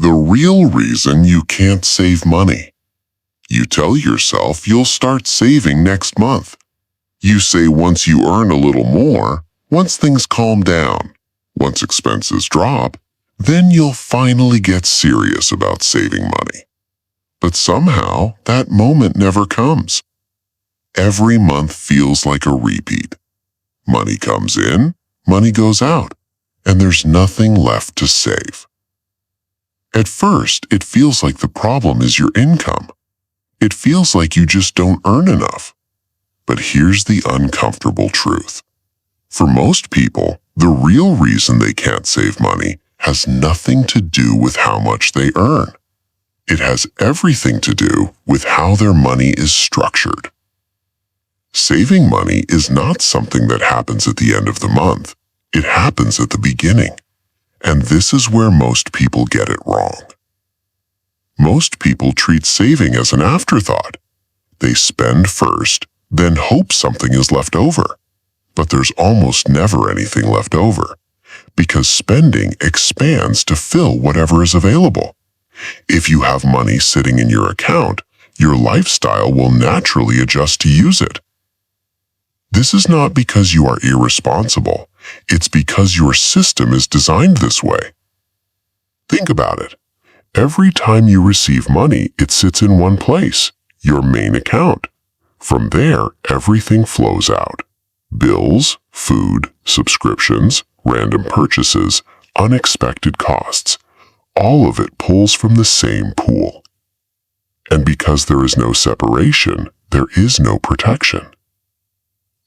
the real reason you can't save money. You tell yourself you'll start saving next month. You say once you earn a little more, once things calm down, once expenses drop, then you'll finally get serious about saving money. But somehow, that moment never comes. Every month feels like a repeat. Money comes in, money goes out, and there's nothing left to save. At first, it feels like the problem is your income. It feels like you just don't earn enough. But here's the uncomfortable truth. For most people, the real reason they can't save money has nothing to do with how much they earn. It has everything to do with how their money is structured. Saving money is not something that happens at the end of the month. It happens at the beginning. And this is where most people get it wrong. Most people treat saving as an afterthought. They spend first, then hope something is left over. But there's almost never anything left over, because spending expands to fill whatever is available. If you have money sitting in your account, your lifestyle will naturally adjust to use it. This is not because you are irresponsible. It's because your system is designed this way. Think about it. Every time you receive money, it sits in one place, your main account. From there, everything flows out. Bills, food, subscriptions, random purchases, unexpected costs. All of it pulls from the same pool. And because there is no separation, there is no protection.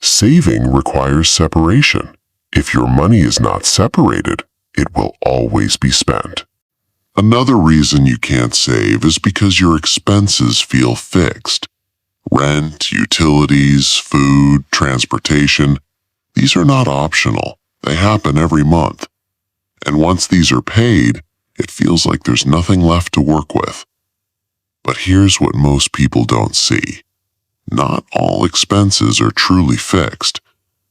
Saving requires separation. If your money is not separated, it will always be spent. Another reason you can't save is because your expenses feel fixed. Rent, utilities, food, transportation, these are not optional. They happen every month. And once these are paid, it feels like there's nothing left to work with. But here's what most people don't see. Not all expenses are truly fixed.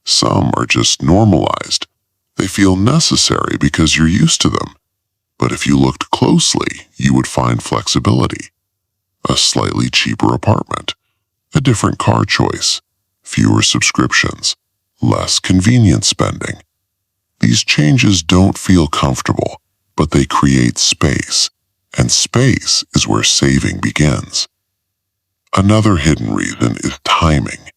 Some are just normalized. They feel necessary because you're used to them. But if you looked closely, you would find flexibility. A slightly cheaper apartment, a different car choice, fewer subscriptions, less convenience spending. These changes don't feel comfortable, but they create space, and space is where saving begins. Another hidden reason is timing.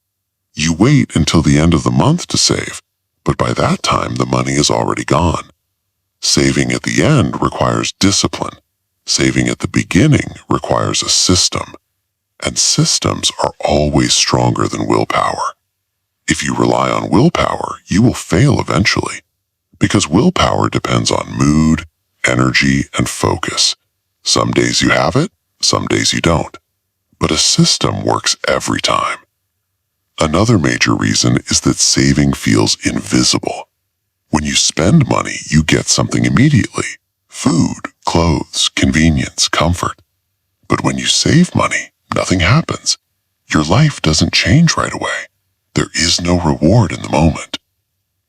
You wait until the end of the month to save, but by that time the money is already gone. Saving at the end requires discipline. Saving at the beginning requires a system. And systems are always stronger than willpower. If you rely on willpower, you will fail eventually, because willpower depends on mood, energy, and focus. Some days you have it, some days you don't. But a system works every time. Another major reason is that saving feels invisible. When you spend money, you get something immediately. Food, clothes, convenience, comfort. But when you save money, nothing happens. Your life doesn't change right away. There is no reward in the moment.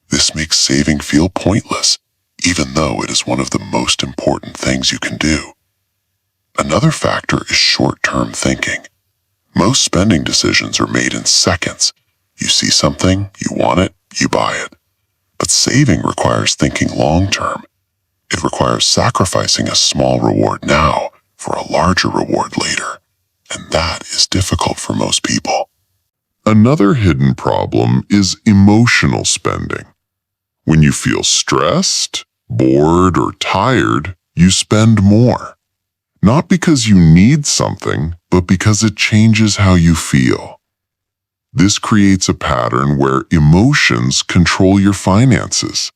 This makes saving feel pointless, even though it is one of the most important things you can do. Another factor is short-term thinking. Most spending decisions are made in seconds. You see something, you want it, you buy it. But saving requires thinking long-term. It requires sacrificing a small reward now for a larger reward later. And that is difficult for most people. Another hidden problem is emotional spending. When you feel stressed, bored, or tired, you spend more. Not because you need something, but because it changes how you feel. This creates a pattern where emotions control your finances.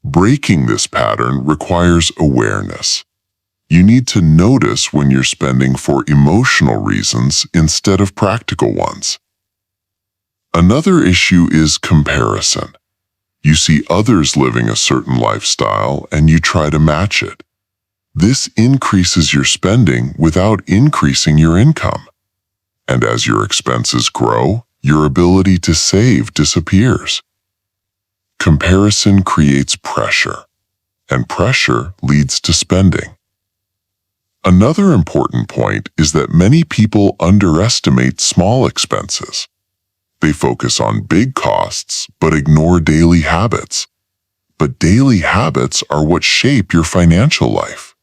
Breaking this pattern requires awareness. You need to notice when you're spending for emotional reasons instead of practical ones. Another issue is comparison. You see others living a certain lifestyle and you try to match it. This increases your spending without increasing your income. And as your expenses grow, your ability to save disappears. Comparison creates pressure, and pressure leads to spending. Another important point is that many people underestimate small expenses. They focus on big costs but ignore daily habits. But daily habits are what shape your financial life.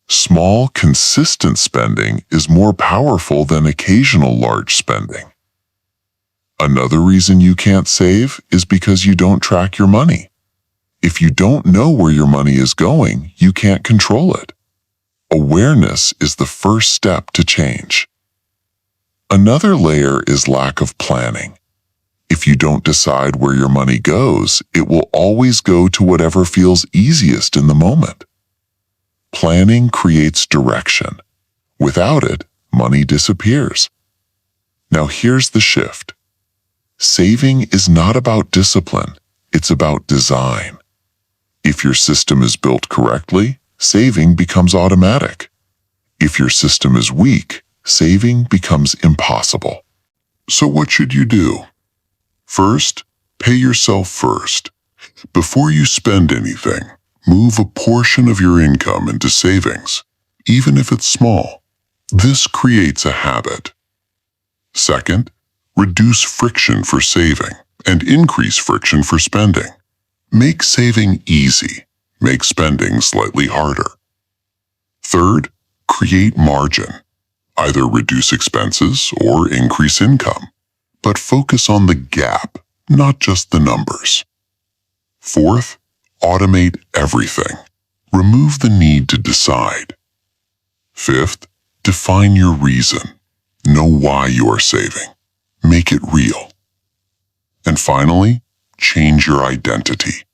Small, consistent spending is more powerful than occasional large spending. Another reason you can't save is because you don't track your money. If you don't know where your money is going, you can't control it. Awareness is the first step to change. Another layer is lack of planning. If you don't decide where your money goes, it will always go to whatever feels easiest in the moment. Planning creates direction. Without it, money disappears. Now here's the shift. Saving is not about discipline, it's about design. If your system is built correctly, saving becomes automatic. If your system is weak, saving becomes impossible. So what should you do? First, pay yourself first. Before you spend anything, move a portion of your income into savings, even if it's small. This creates a habit. Second, reduce friction for saving and increase friction for spending. Make saving easy. Make spending slightly harder. Third, create margin. Either reduce expenses or increase income, but focus on the gap, not just the numbers. Fourth, automate everything. Remove the need to decide. Fifth, define your reason. Know why you are saving. Make it real. And finally, change your identity.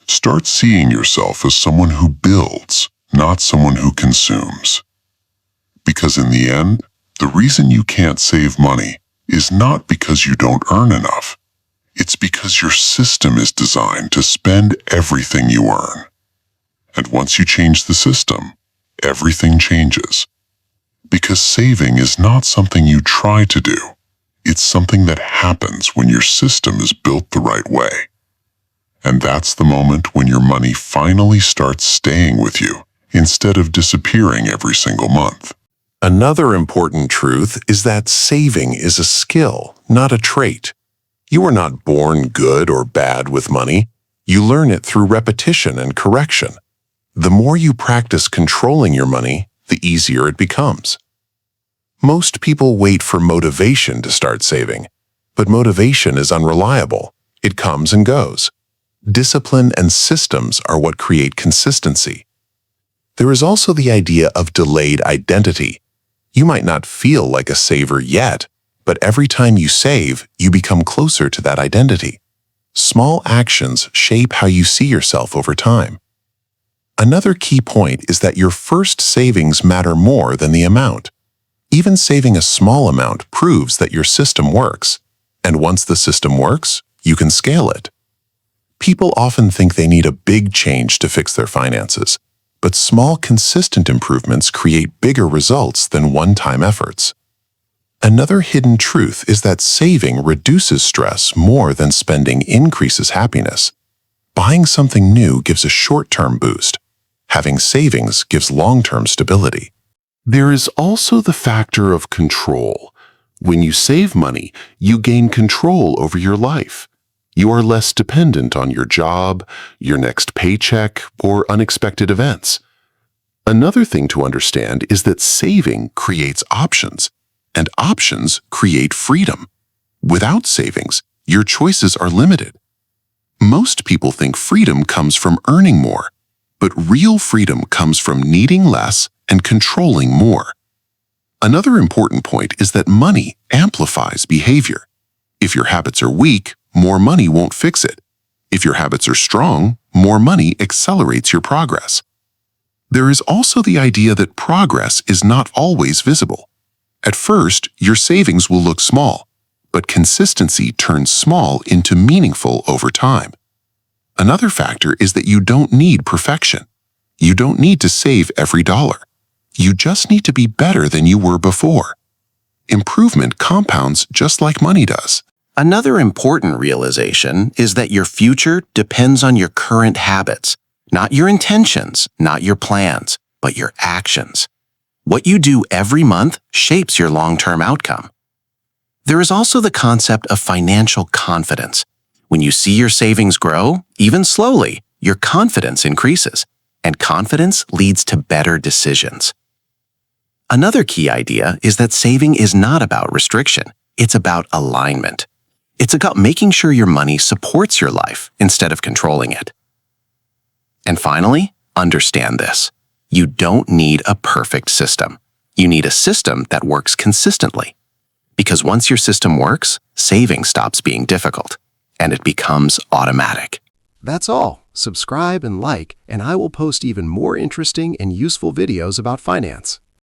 Start seeing yourself as someone who builds, not someone who consumes. Because in the end, the reason you can't save money is not because you don't earn enough. It's because your system is designed to spend everything you earn. And once you change the system, everything changes. Because saving is not something you try to do. It's something that happens when your system is built the right way. And that's the moment when your money finally starts staying with you instead of disappearing every single month. Another important truth is that saving is a skill, not a trait. You are not born good or bad with money. You learn it through repetition and correction. The more you practice controlling your money, the easier it becomes. Most people wait for motivation to start saving, but motivation is unreliable. It comes and goes. Discipline and systems are what create consistency. There is also the idea of delayed identity. You might not feel like a saver yet, but every time you save, you become closer to that identity. Small actions shape how you see yourself over time. Another key point is that your first savings matter more than the amount. Even saving a small amount proves that your system works, and once the system works, you can scale it. People often think they need a big change to fix their finances, but small, consistent improvements create bigger results than one-time efforts. Another hidden truth is that saving reduces stress more than spending increases happiness. Buying something new gives a short-term boost. Having savings gives long-term stability. There is also the factor of control. When you save money, you gain control over your life. You are less dependent on your job, your next paycheck, or unexpected events. Another thing to understand is that saving creates options, and options create freedom. Without savings, your choices are limited. Most people think freedom comes from earning more, but real freedom comes from needing less and controlling more. Another important point is that money amplifies behavior. If your habits are weak, more money won't fix it. If your habits are strong, more money accelerates your progress. There is also the idea that progress is not always visible. At first, your savings will look small, but consistency turns small into meaningful over time. Another factor is that you don't need perfection. You don't need to save every dollar. You just need to be better than you were before. Improvement compounds just like money does. Another important realization is that your future depends on your current habits, not your intentions, not your plans, but your actions. What you do every month shapes your long-term outcome. There is also the concept of financial confidence. When you see your savings grow, even slowly, your confidence increases, and confidence leads to better decisions. Another key idea is that saving is not about restriction, it's about alignment. It's about making sure your money supports your life instead of controlling it. And finally, understand this. You don't need a perfect system. You need a system that works consistently. Because once your system works, saving stops being difficult, and it becomes automatic. That's all. Subscribe and like, and I will post even more interesting and useful videos about finance.